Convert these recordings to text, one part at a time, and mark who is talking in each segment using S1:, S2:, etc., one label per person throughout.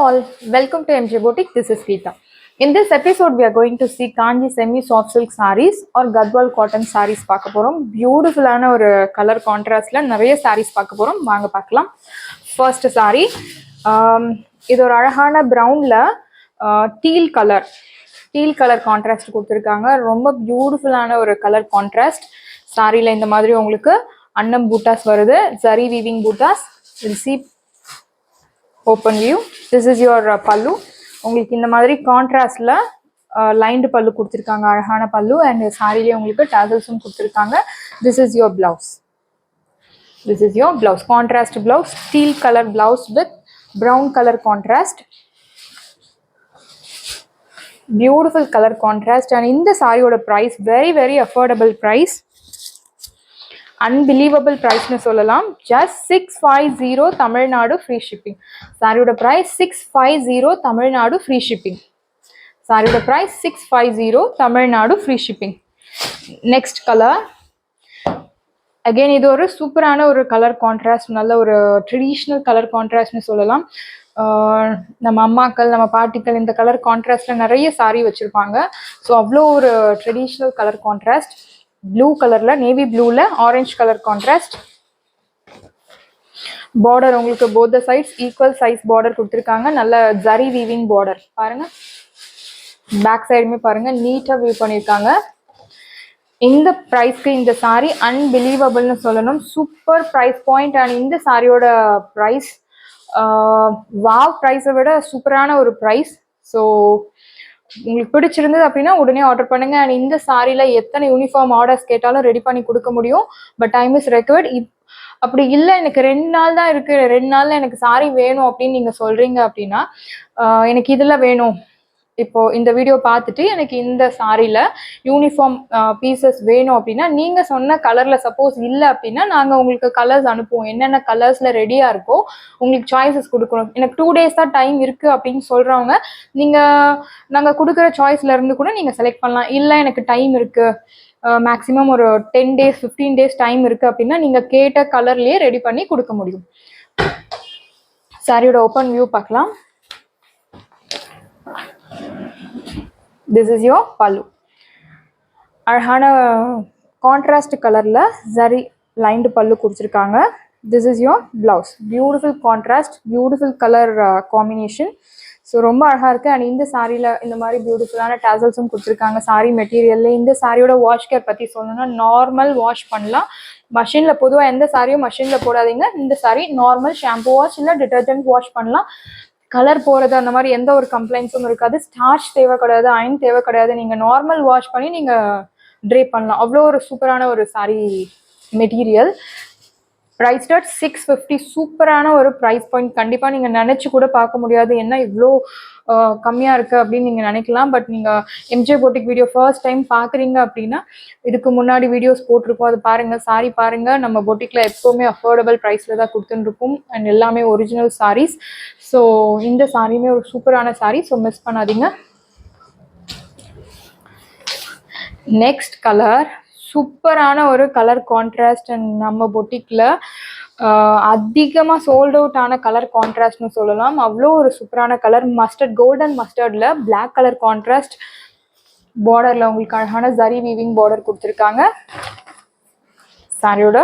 S1: all, welcome to MJ Boutique. This is Geeta. In this episode, we are going to see Kanji semi soft silk sarees or Gadwal cotton sarees பார்க்க போறோம். பியூட்டிஃபுல்லான ஒரு colour கான்ட்ராஸ்ட்ல நிறைய sarees பார்க்க போறோம். வாங்க பார்க்கலாம். ஃபர்ஸ்ட் saree இது ஒரு அழகான பிரவுன்ல டீல் கலர் கான்ட்ராஸ்ட் கொடுத்துருக்காங்க. ரொம்ப பியூட்டிஃபுல்லான ஒரு கலர் கான்ட்ராஸ்ட். சாரியில் இந்த மாதிரி உங்களுக்கு அன்னம் பூட்டாஸ் வருது, zari weaving buttas. see open view. This is your pallu. உங்களுக்கு இந்த மாதிரி கான்ட்ராஸ்ட்ல லைன்டு பல்லு கொடுத்துருக்காங்க, அழகான பல்லு. அண்ட் சாரிலேயே உங்களுக்கு டாசல்ஸும் கொடுத்துருக்காங்க. This is your blouse. Contrast blouse, teal color blouse with brown color contrast. Beautiful color contrast. And இந்த சாரியோட price very affordable price. Unbelievable price nu sollalam. Just 650 Tamil Nadu free shipping. Sarioda price 650 Tamil Nadu free shipping. Sarioda price 650 Tamil Nadu free shipping. Next color. Again idu oru superana oru color contrast, nalla oru traditional color contrast nu sollalam. நம்ம அம்மாக்கள் நம்ம பாட்டிகள் இந்த colour கான்ட்ராஸ்ட்ல நிறைய sorry வச்சிருப்பாங்க. So அவ்வளோ ஒரு traditional colour contrast. Blue கலர்ல, navy ப்ளூல ஆரஞ்சு கலர் கான்ட்ராஸ்ட். பார்டர் உங்களுக்கு both sides equal size border கொடுத்துருக்காங்க. நல்ல ஜரி வீவிங் பார்டர் பாருங்க. பேக் சைடுமே பாருங்க, நீட்டா வீவ் பண்ணியிருக்காங்க. இந்த ப்ரைஸ்க்கு இந்த சாரி அன்பிலீவபிள்னு சொல்லணும். Super price point. அண்ட் இந்த சாரியோட ப்ரைஸ் வாவ் ப்ரைஸை விட சூப்பரான ஒரு ப்ரைஸ். ஸோ உங்களுக்கு பிடிச்சிருந்தது அப்படின்னா உடனே ஆர்டர் பண்ணுங்க. அண்ட் இந்த சாரியில் எத்தனை யூனிஃபார்ம் ஆர்டர்ஸ் கேட்டாலும் ரெடி பண்ணி கொடுக்க முடியும். But time is required. அப்படி இல்லை, எனக்கு 2 நாள் தான் இருக்கு, 2 நாள்ல எனக்கு சாரி வேணும் அப்படின்னு நீங்க சொல்றீங்க அப்படின்னா, எனக்கு இதுல வேணும், இப்போ இந்த வீடியோ பார்த்துட்டு எனக்கு இந்த சாரியில யூனிஃபார்ம் பீசஸ் வேணும் அப்படின்னா நீங்க சொன்ன கலர்ல சப்போஸ் இல்லை அப்படின்னா நாங்க உங்களுக்கு கலர்ஸ் அனுப்புவோம். என்னென்ன கலர்ஸ்ல ரெடியா இருக்கோ உங்களுக்கு சாய்ஸஸ் கொடுக்கணும். எனக்கு 2 days தான் டைம் இருக்கு அப்படின்னு சொல்றவங்க நாங்க கொடுக்குற சாய்ஸ்ல இருந்து கூட நீங்க செலக்ட் பண்ணலாம். இல்லை எனக்கு டைம் இருக்கு, மேக்ஸிமம் ஒரு 10 days 15 days டைம் இருக்கு அப்படின்னா நீங்க கேட்ட கலர்லயே ரெடி பண்ணி கொடுக்க முடியும். சாரியோட ஓப்பன் வியூ பார்க்கலாம். This is your pallu. அழகான கான்ட்ராஸ்ட் கலர்ல ஜரி லைன்டு பல்லு கொடுத்துருக்காங்க. This is your blouse. Beautiful contrast, beautiful color combination. So ரொம்ப அழகா இருக்கு. அண்ட் இந்த சாரியில இந்த மாதிரி பியூட்டிஃபுல்லான டாசல்ஸும் கொடுத்துருக்காங்க. சாரி மெட்டீரியல்ல இந்த சாரியோட வாஷ் கேர் பத்தி சொல்லணும்னா நார்மல் வாஷ் பண்ணலாம். மஷின்ல பொதுவாக எந்த சாரியும் மஷின்ல போடாதீங்க. இந்த சாரி நார்மல் ஷாம்பு வாஷ் இல்லை டிட்டர்ஜென்ட் வாஷ் பண்ணலாம். கலர் போகிறது அந்த மாதிரி எந்த ஒரு கம்ப்ளைண்ட்ஸும் இருக்காது. ஸ்டார்ச் தேவை கிடையாது, அயன் தேவை கிடையாது. நீங்கள் நார்மல் வாஷ் பண்ணி நீங்கள் ட்ரே பண்ணலாம். அவ்வளோ ஒரு சூப்பரான ஒரு சாரி மெட்டீரியல். Price start 650. சூப்பரான ஒரு ப்ரைஸ் பாயிண்ட். கண்டிப்பாக நீங்கள் நினச்சி கூட பார்க்க முடியாது என்ன இவ்வளோ கம்மியாக இருக்குது அப்படின்னு நீங்கள் நினைக்கலாம். பட் நீங்கள் எம்ஜே போட்டிக் வீடியோ ஃபர்ஸ்ட் டைம் பார்க்குறீங்க அப்படின்னா இதுக்கு முன்னாடி வீடியோஸ் போட்டிருக்கோம், அது பாருங்கள். சாரி பாருங்கள். நம்ம போட்டிக்கில் எப்போவுமே அஃபோர்டபுள் ப்ரைஸில் தான் கொடுத்துருப்போம். அண்ட் எல்லாமே ஒரிஜினல் சாரீஸ். ஸோ இந்த சாரியுமே ஒரு சூப்பரான சாரி. ஸோ மிஸ் பண்ணாதீங்க. நெக்ஸ்ட் கலர் சூப்பரான ஒரு கலர் கான்ட்ராஸ்ட். அண்ட் நம்ம பொட்டிக்கில் அதிகமாக சோல்ட் அவுட் ஆன கலர் கான்ட்ராஸ்ட்னு சொல்லலாம். அவ்வளோ ஒரு சூப்பரான கலர். மஸ்டர்ட், கோல்டன் மஸ்டர்டில் பிளாக் கலர் கான்ட்ராஸ்ட். பார்டரில் உங்களுக்கு அழகான ஜரி வீவிங் பார்டர் கொடுத்துருக்காங்க. சாரியோட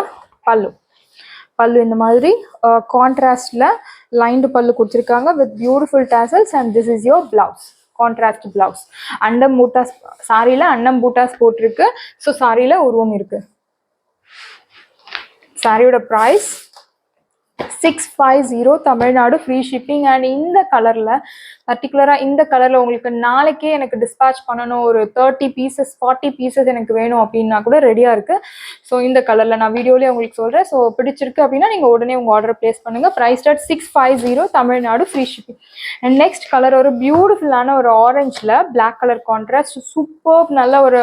S1: பல்லு இந்த மாதிரி கான்ட்ராஸ்டில் லைன்டு பல்லு கொடுத்துருக்காங்க with beautiful tassels. And this is your blouse, contrast blouse. அன்னம் பூட்டாஸ் சாரியில் அன்னம் பூட்டாஸ் போட்டிருக்கு. ஸோ சாரியில் உருவம் இருக்கு. சாரியோட price 650 Tamil Nadu free shipping. And இந்த கலரில் பர்டிகுலராக இந்த கலரில் உங்களுக்கு நாளைக்கே எனக்கு டிஸ்பேச் பண்ணணும், ஒரு 30 pieces 40 pieces எனக்கு வேணும் அப்படின்னா கூட ரெடியாக இருக்குது. ஸோ இந்த கலரில் நான் வீடியோலேயே உங்களுக்கு சொல்கிறேன். ஸோ பிடிச்சிருக்கு அப்படின்னா நீங்கள் உடனே உங்கள் ஆர்டர் ப்ளேஸ் பண்ணுங்கள். Price start 650 Tamil Nadu free shipping. And next colour ஒரு பியூட்டிஃபுல்லான ஒரு ஆரஞ்சில் பிளாக் கலர் கான்ட்ராஸ்ட். சூப்பர், நல்ல ஒரு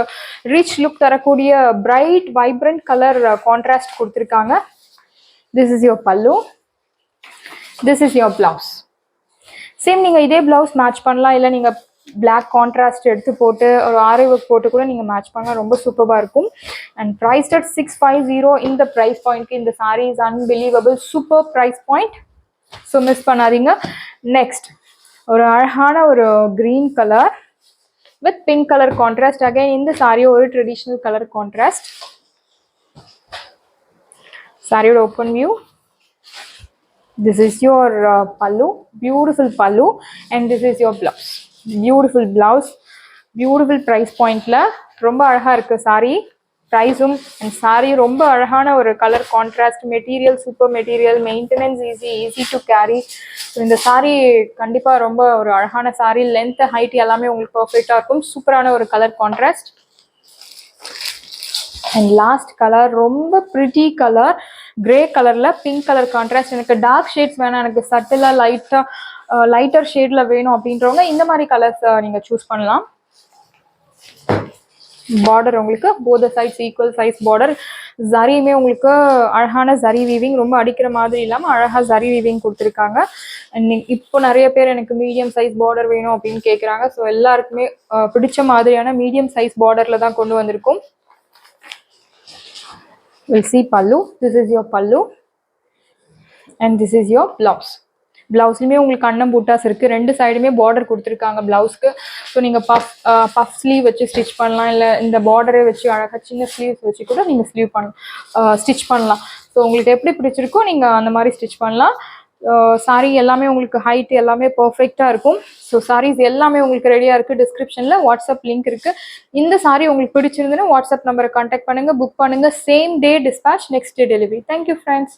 S1: ரிச் லுக் தரக்கூடிய பிரைட் வைப்ரண்ட் கலர் கான்ட்ராஸ்ட் கொடுத்துருக்காங்க. This is your pallu. This is your blouse. Same நீங்கள் இதே பிளவுஸ் மேட்ச் பண்ணலாம். இல்லை நீங்கள் பிளாக் கான்ட்ராஸ்ட் எடுத்து போட்டு ஒரு ஆரி ஒர்க் போட்டு கூட நீங்கள் மேட்ச் பண்ணலாம். ரொம்ப சூப்பராக இருக்கும். And price at 650. இந்த ப்ரைஸ் பாயிண்ட்க்கு இந்த sari is unbelievable. Super price point. So miss பண்ணாதீங்க. நெக்ஸ்ட் ஒரு அழகான ஒரு green color with pink color contrast. Again இந்த saree ஒரு traditional color contrast. Saree open view. This is your pallu, beautiful pallu, and this is your blouse. Beautiful blouse, beautiful price point la ரொம்ப அழகா இருக்கு saree. Priceum and saree ரொம்ப அழகான ஒரு color contrast, material super material, maintenance easy to carry. So இந்த saree கண்டிப்பா ரொம்ப ஒரு அழகான saree, length height எல்லாமே உங்களுக்கு பெர்ஃபெக்ட்டா இருக்கும். சூப்பரான ஒரு color contrast. And last color ரொம்ப pretty color, grey colorல pink color contrast. எனக்கு dark shades வேணாம், எனக்கு சட்டிலா லைட்டா லைட்டர் ஷேட்ல வேணும் அப்படின்றவங்க இந்த மாதிரி கலர்ஸ் நீங்க சூஸ் பண்ணலாம். பார்டர் உங்களுக்கு both the sides equal size border. ஜரியுமே உங்களுக்கு அழகான ஜரி வீவிங், ரொம்ப அடிக்கிற மாதிரி இல்லாமல் அழகா ஜரி வீவிங் கொடுத்துருக்காங்க. இப்போ நிறைய பேர் எனக்கு மீடியம் சைஸ் பார்டர் வேணும் அப்படின்னு கேட்குறாங்க. ஸோ எல்லாருக்குமே பிடிச்ச மாதிரியான மீடியம் சைஸ் பார்டர்ல தான் கொண்டு வந்திருக்கும். We'll see pallu. This is your pallu and this is your blouse. பிளவுஸ்லையுமே உங்களுக்கு அன்னம் பூட்டாஸ் இருக்குது, ரெண்டு சைடுமே பார்டர் கொடுத்துருக்காங்க பிளவுஸ்க்கு. ஸோ நீங்கள் பஃப் ஸ்லீவ் வச்சு ஸ்டிச் பண்ணலாம், இல்லை இந்த பார்டரே வச்சு அழகாக சின்ன ஸ்லீவ்ஸ் வச்சு கூட நீங்கள் ஸ்டிச் பண்ணலாம். ஸோ உங்களுக்கு எப்படி பிடிச்சிருக்கோ நீங்கள் அந்த மாதிரி ஸ்டிச் பண்ணலாம். சாரீ எல்லாமே உங்களுக்கு ஹைட் எல்லாமே பர்ஃபெக்டாக இருக்கும். ஸோ சாரீஸ் எல்லாமே உங்களுக்கு ரெடியாக இருக்குது. டிஸ்கிரிப்ஷனில் வாட்ஸ்அப் லிங்க் இருக்குது. இந்த சாரீ உங்களுக்கு பிடிச்சிருந்துன்னா வாட்ஸ்அப் நம்பரை கான்டாக்ட் பண்ணுங்கள், புக் பண்ணுங்கள். Same day dispatch, next day delivery. Thank you friends.